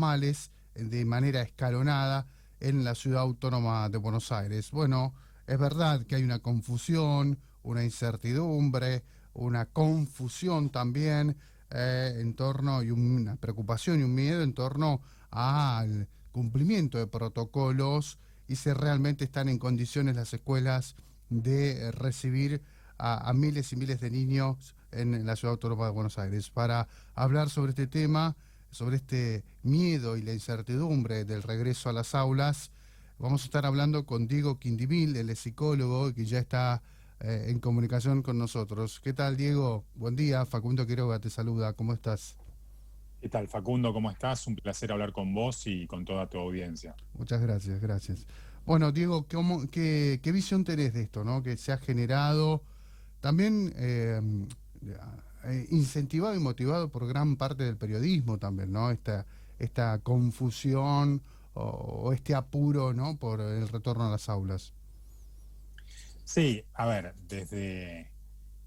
normales de manera escalonada en la ciudad autónoma de Buenos Aires. Bueno, es verdad que hay una confusión, una incertidumbre, una confusión también en torno, y una preocupación y un miedo en torno al cumplimiento de protocolos y si realmente están en condiciones las escuelas de recibir a miles y miles de niños en la ciudad autónoma de Buenos Aires. Para hablar sobre este tema, sobre este miedo y la incertidumbre del regreso a las aulas, vamos a estar hablando con Diego Quindimil, él es psicólogo que ya está en comunicación con nosotros. ¿Qué tal, Diego? Buen día, Facundo Quiroga te saluda, ¿cómo estás? ¿Qué tal, Facundo? ¿Cómo estás? Un placer hablar con vos y con toda tu audiencia. Muchas gracias, gracias. Bueno, Diego, ¿qué visión tenés de esto, ¿no? Que se ha generado también incentivado y motivado por gran parte del periodismo también, ¿no? Esta confusión o este apuro, ¿no? Por el retorno a las aulas. Sí, a ver, desde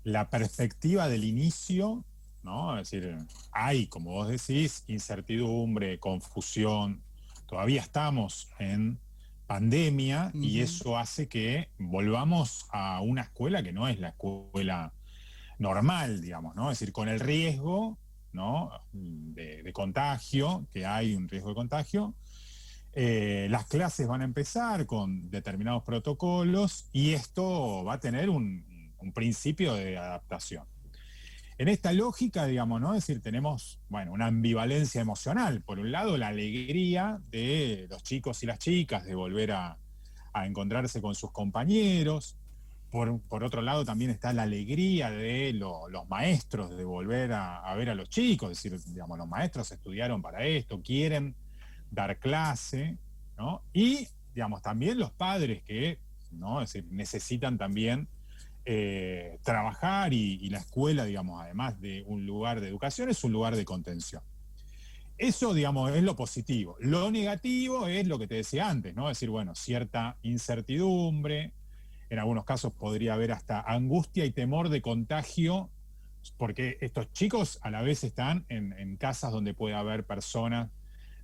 la perspectiva del inicio, ¿no? Es decir, hay, como vos decís, incertidumbre, confusión. Todavía estamos en pandemia y Ujú. eso hace que volvamos a una escuela que no es la escuela normal, digamos, ¿no? Es decir, con el riesgo, ¿no? de contagio, que hay un riesgo de contagio. Las clases van a empezar con determinados protocolos y esto va a tener un principio de adaptación. En esta lógica, digamos, ¿no? Es decir, tenemos, bueno, una ambivalencia emocional. Por un lado, la alegría de los chicos y las chicas de volver a encontrarse con sus compañeros. Por otro lado, también está la alegría de los maestros de volver a ver a los chicos. Es decir, digamos, los maestros estudiaron para esto, quieren dar clase, ¿no? Y, digamos, también los padres que, ¿no? Es decir, necesitan también trabajar y la escuela, digamos, además de un lugar de educación, es un lugar de contención. Eso, digamos, es lo positivo. Lo negativo es lo que te decía antes, ¿no? Es decir, bueno, cierta incertidumbre, en algunos casos podría haber hasta angustia y temor de contagio, porque estos chicos a la vez están en casas donde puede haber personas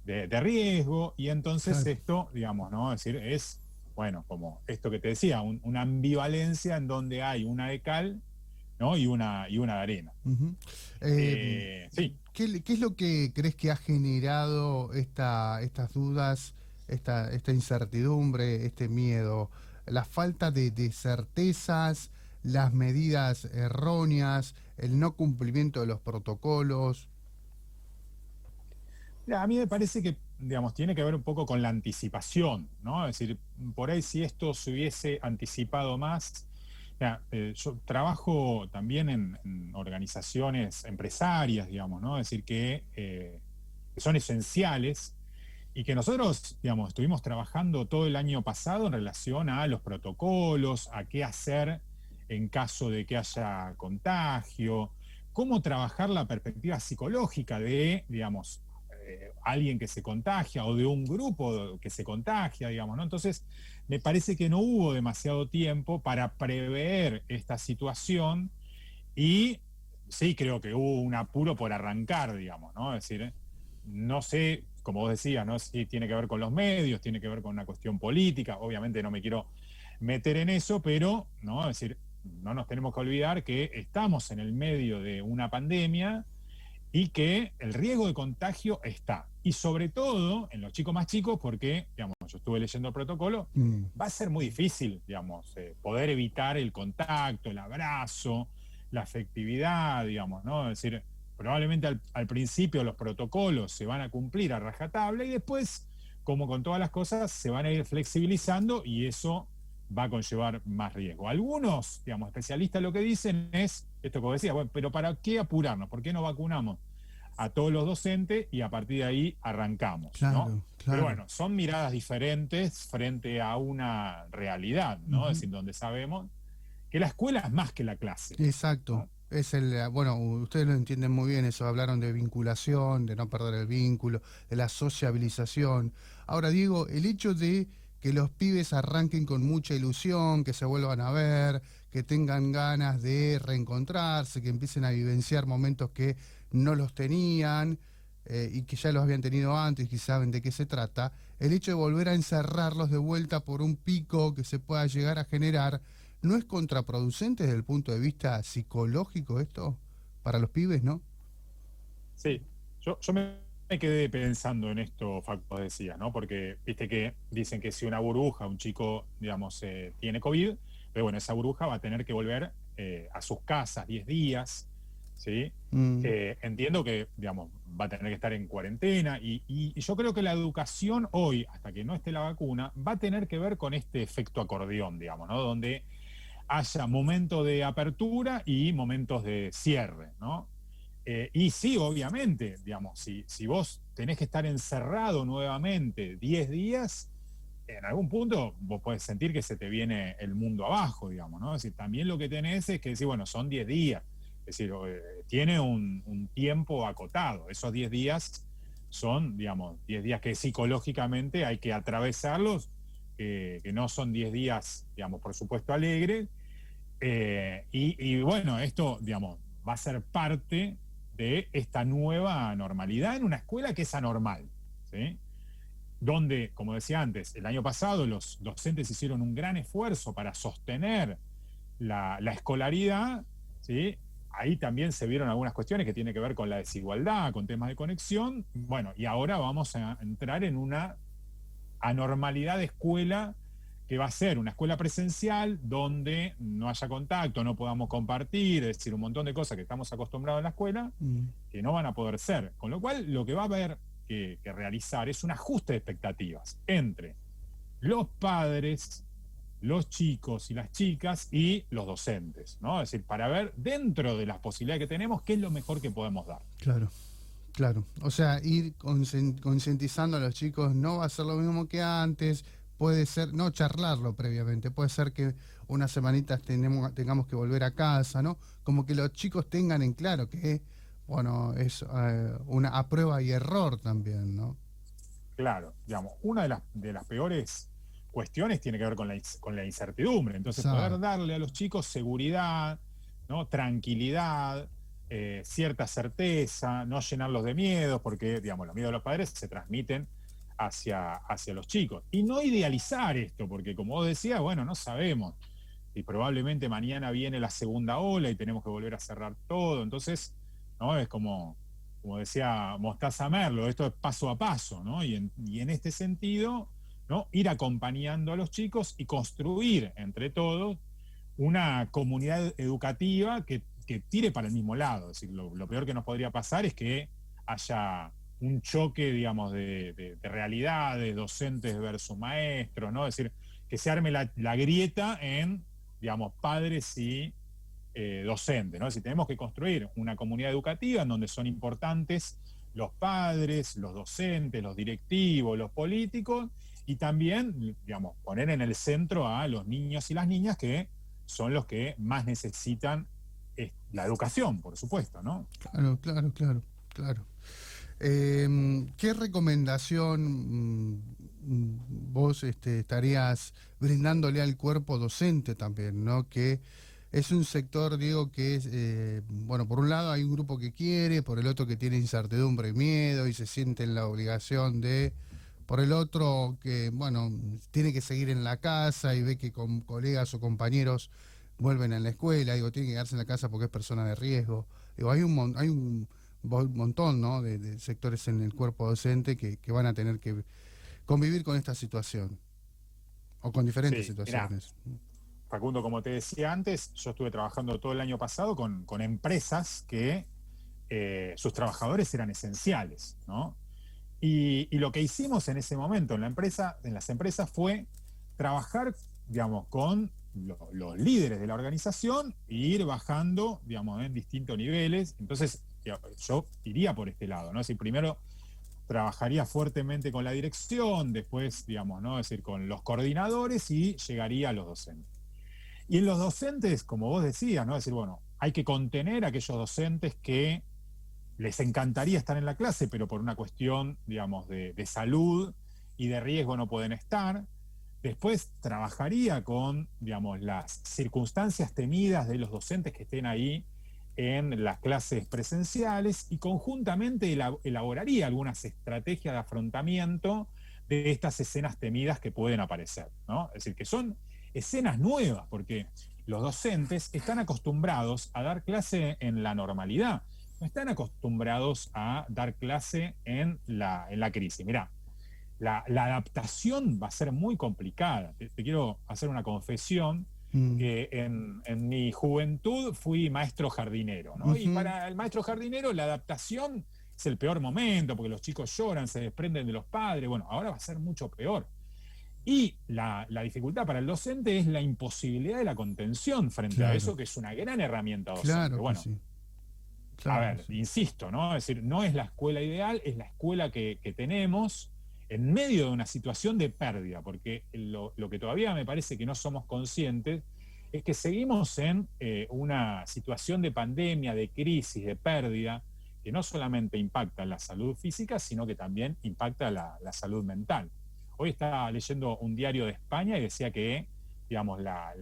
de riesgo, y entonces Claro. esto, digamos, ¿no? Es decir, es, bueno, como esto que te decía, una ambivalencia en donde hay una de cal, ¿no? Y una de arena. Ujú. Eh, Sí, ¿qué es lo que crees que ha generado estas dudas, esta incertidumbre, este miedo? ¿La falta de certezas, las medidas erróneas, el no cumplimiento de los protocolos? a mí me parece que, digamos, tiene que ver un poco con la anticipación, ¿no? Es decir, por ahí si esto se hubiese anticipado más. Yo trabajo también en organizaciones empresarias, digamos, ¿no? Es decir, que son esenciales y que nosotros, digamos, estuvimos trabajando todo el año pasado en relación a los protocolos, a qué hacer en caso de que haya contagio, cómo trabajar la perspectiva psicológica de, digamos, alguien que se contagia o de un grupo que se contagia, digamos, ¿no? Entonces, me parece que no hubo demasiado tiempo para prever esta situación y sí creo que hubo un apuro por arrancar, digamos, ¿no? Es decir, no sé, como vos decías, ¿no? Si tiene que ver con los medios, tiene que ver con una cuestión política, obviamente no me quiero meter en eso, pero, ¿no? Es decir, no nos tenemos que olvidar que estamos en el medio de una pandemia y que el riesgo de contagio está. Y sobre todo en los chicos más chicos, porque, digamos, yo estuve leyendo el protocolo, Mm. va a ser muy difícil, digamos, poder evitar el contacto, el abrazo, la afectividad, digamos, ¿no? Es decir, probablemente al principio los protocolos se van a cumplir a rajatabla y después, como con todas las cosas, se van a ir flexibilizando y eso va a conllevar más riesgo. Algunos, digamos, especialistas lo que dicen es, esto que decía, bueno, pero ¿para qué apurarnos? ¿Por qué no vacunamos a todos los docentes y a partir de ahí arrancamos, ¿no? Claro, Pero claro. bueno, son miradas diferentes frente a una realidad, ¿no? Es Ujú. decir, donde sabemos que la escuela es más que la clase, Exacto. ¿no? Bueno, ustedes lo entienden muy bien eso, hablaron de vinculación, de no perder el vínculo, de la sociabilización. Ahora, Diego, el hecho de que los pibes arranquen con mucha ilusión, que se vuelvan a ver, que tengan ganas de reencontrarse, que empiecen a vivenciar momentos que no los tenían, y que ya los habían tenido antes, que saben de qué se trata, el hecho de volver a encerrarlos de vuelta por un pico que se pueda llegar a generar, ¿no es contraproducente desde el punto de vista psicológico esto para los pibes, no? Sí, yo me quedé pensando en esto, Facu, decías, ¿no? Porque viste que dicen que si una burbuja, un chico, digamos, tiene COVID, pero bueno, esa burbuja va a tener que volver a sus casas 10 días, ¿sí? Mm, Entiendo que, digamos, va a tener que estar en cuarentena y yo creo que la educación hoy, hasta que no esté la vacuna, va a tener que ver con este efecto acordeón, digamos, ¿no? Donde haya momentos de apertura y momentos de cierre, ¿no? Y sí, obviamente, digamos, si vos tenés que estar encerrado nuevamente 10 días, en algún punto vos podés sentir que se te viene el mundo abajo, digamos, ¿no? Es decir, también lo que tenés es que decir, bueno, son 10 días, es decir, tiene un tiempo acotado, esos 10 días son, digamos, 10 días que psicológicamente hay que atravesarlos, que no son 10 días, digamos, por supuesto, alegres, y bueno, esto, digamos, va a ser parte de esta nueva normalidad en una escuela que es anormal, ¿sí? Donde, como decía antes, el año pasado los docentes hicieron un gran esfuerzo para sostener la escolaridad, ¿sí? Ahí también se vieron algunas cuestiones que tienen que ver con la desigualdad, con temas de conexión. Bueno, y ahora vamos a entrar en una anormalidad de escuela que va a ser una escuela presencial donde no haya contacto, no podamos compartir, es decir, un montón de cosas que estamos acostumbrados en la escuela mm. que no van a poder ser. Con lo cual, lo que va a haber que realizar es un ajuste de expectativas entre los padres, los chicos y las chicas y los docentes, ¿no? Es decir, para ver dentro de las posibilidades que tenemos qué es lo mejor que podemos dar. Claro. Claro, o sea, ir concientizando a los chicos no va a ser lo mismo que antes, puede ser, no charlarlo previamente, puede ser que unas semanitas tengamos que volver a casa, ¿no? Como que los chicos tengan en claro que, bueno, es una a prueba y error también, ¿no? Claro, digamos, una de las peores cuestiones tiene que ver con la incertidumbre. Entonces, poder Exacto. darle a los chicos seguridad, ¿no? Tranquilidad, cierta certeza, no llenarlos de miedos, porque, digamos, los miedos de los padres se transmiten hacia los chicos. Y no idealizar esto, porque como vos decías, bueno, no sabemos. Y probablemente mañana viene la segunda ola y tenemos que volver a cerrar todo. Entonces, ¿no? Es como decía Mostaza Merlo, esto es paso a paso, ¿no? Y en este sentido, ¿no? Ir acompañando a los chicos y construir entre todos una comunidad educativa que tire para el mismo lado. Es decir, lo peor que nos podría pasar es que haya un choque, digamos, de realidades, docentes versus maestros, ¿no? Es decir, que se arme la grieta en, digamos, padres y docentes, ¿no? Es decir, tenemos que construir una comunidad educativa en donde son importantes los padres, los docentes, los directivos, los políticos, y también, digamos, poner en el centro a los niños y las niñas que son los que más necesitan la educación, por supuesto, ¿no? Claro, claro, claro, claro. ¿Qué recomendación vos estarías brindándole al cuerpo docente también, ¿no? Que es un sector, digo, que es, bueno, por un lado hay un grupo que quiere, por el otro que tiene incertidumbre y miedo y se siente en la obligación de, por el otro que, bueno, tiene que seguir en la casa y ve que con colegas o compañeros vuelven a la escuela, digo, tiene que quedarse en la casa porque es persona de riesgo. Digo, hay un montón, ¿no? De sectores en el cuerpo docente que van a tener que convivir con esta situación o con diferentes Sí, mirá, situaciones. Facundo, como te decía antes, yo estuve trabajando todo el año pasado con empresas que sus trabajadores eran esenciales, ¿no? Y lo que hicimos en ese momento en las empresas fue trabajar, digamos, con los líderes de la organización e ir bajando, digamos, en distintos niveles. Entonces, yo iría por este lado, ¿no? Es decir, primero trabajaría fuertemente con la dirección, después, digamos, ¿no? Es decir, con los coordinadores y llegaría a los docentes. Y en los docentes, como vos decías, ¿no? Es decir, bueno, hay que contener a aquellos docentes que les encantaría estar en la clase, pero por una cuestión, digamos, de salud y de riesgo no pueden estar. Después trabajaría con, digamos, las circunstancias temidas de los docentes que estén ahí en las clases presenciales y conjuntamente elaboraría algunas estrategias de afrontamiento de estas escenas temidas que pueden aparecer, ¿no? Es decir, que son escenas nuevas, porque los docentes están acostumbrados a dar clase en la normalidad, no están acostumbrados a dar clase en la crisis. Mirá, la adaptación va a ser muy complicada. Te quiero hacer una confesión, que en mi juventud fui maestro jardinero, ¿no? Y para el maestro jardinero la adaptación es el peor momento, porque los chicos lloran, se desprenden de los padres. Bueno, ahora va a ser mucho peor. Y la dificultad para el docente es la imposibilidad de la contención frente a eso, que es una gran herramienta docente. Claro, bueno, sí. Claro, a ver, sí. Insisto, ¿no? Es decir, no es la escuela ideal, es la escuela que tenemos en medio de una situación de pérdida, porque lo que todavía me parece que no somos conscientes es que seguimos en una situación de pandemia, de crisis, de pérdida, que no solamente impacta la salud física, sino que también impacta la salud mental. Hoy estaba leyendo un diario de España y decía que, digamos, la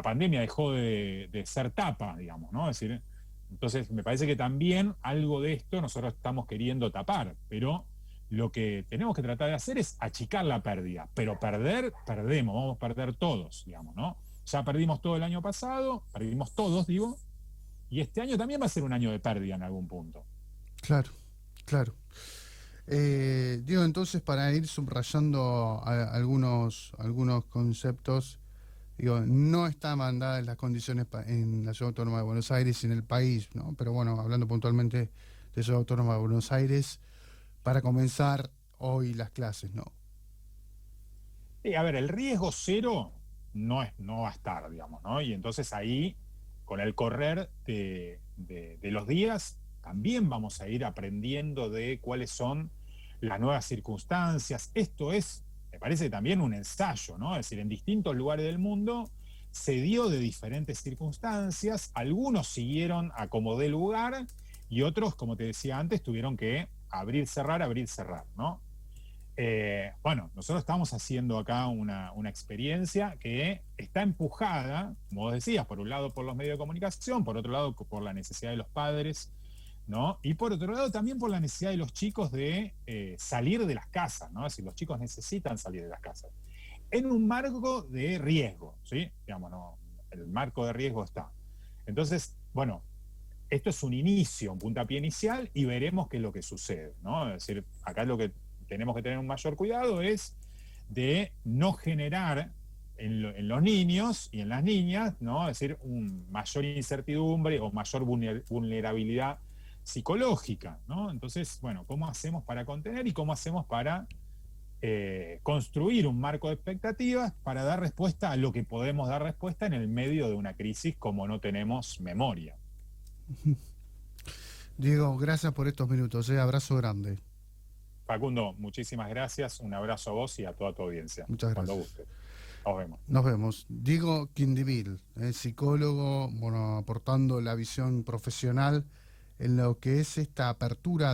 pandemia dejó de ser tapa, digamos, ¿no? Es decir, entonces me parece que también algo de esto nosotros estamos queriendo tapar, pero lo que tenemos que tratar de hacer es achicar la pérdida, pero perdemos, vamos a perder todos, digamos, ¿no? Ya perdimos todo el año pasado, perdimos todos, digo, y este año también va a ser un año de pérdida en algún punto. Claro, claro. Digo, entonces, para ir subrayando algunos conceptos, digo, no están mandadas las condiciones en la Ciudad Autónoma de Buenos Aires y en el país, ¿no? Pero bueno, hablando puntualmente de Ciudad Autónoma de Buenos Aires, para comenzar hoy las clases, ¿no? Sí, a ver, el riesgo cero no va a estar, digamos, ¿no? Y entonces ahí, con el correr de los días, también vamos a ir aprendiendo de cuáles son las nuevas circunstancias. Esto es, me parece también un ensayo, ¿no? Es decir, en distintos lugares del mundo se dio de diferentes circunstancias, algunos siguieron a como dé lugar y otros, como te decía antes, tuvieron que abrir, cerrar, ¿no? Bueno, nosotros estamos haciendo acá una experiencia que está empujada, como vos decías, por un lado por los medios de comunicación, por otro lado por la necesidad de los padres, ¿no? Y por otro lado también por la necesidad de los chicos de salir de las casas, ¿no? Es decir, los chicos necesitan salir de las casas. En un marco de riesgo, ¿sí? Digamos, no, el marco de riesgo está. Entonces, bueno, esto es un inicio, un puntapié inicial y veremos qué es lo que sucede, ¿no? Es decir, acá lo que tenemos que tener un mayor cuidado es de no generar en los niños y en las niñas, ¿no? Es decir, mayor incertidumbre o mayor vulnerabilidad psicológica, ¿no? Entonces, bueno, ¿cómo hacemos para contener y cómo hacemos para construir un marco de expectativas para dar respuesta a lo que podemos dar respuesta en el medio de una crisis como no tenemos memoria? Diego, gracias por estos minutos, abrazo grande. Facundo, muchísimas gracias, un abrazo a vos y a toda tu audiencia. Muchas gracias. Cuando guste. Nos vemos. Nos vemos. Diego Quindivil, psicólogo, bueno, aportando la visión profesional en lo que es esta apertura de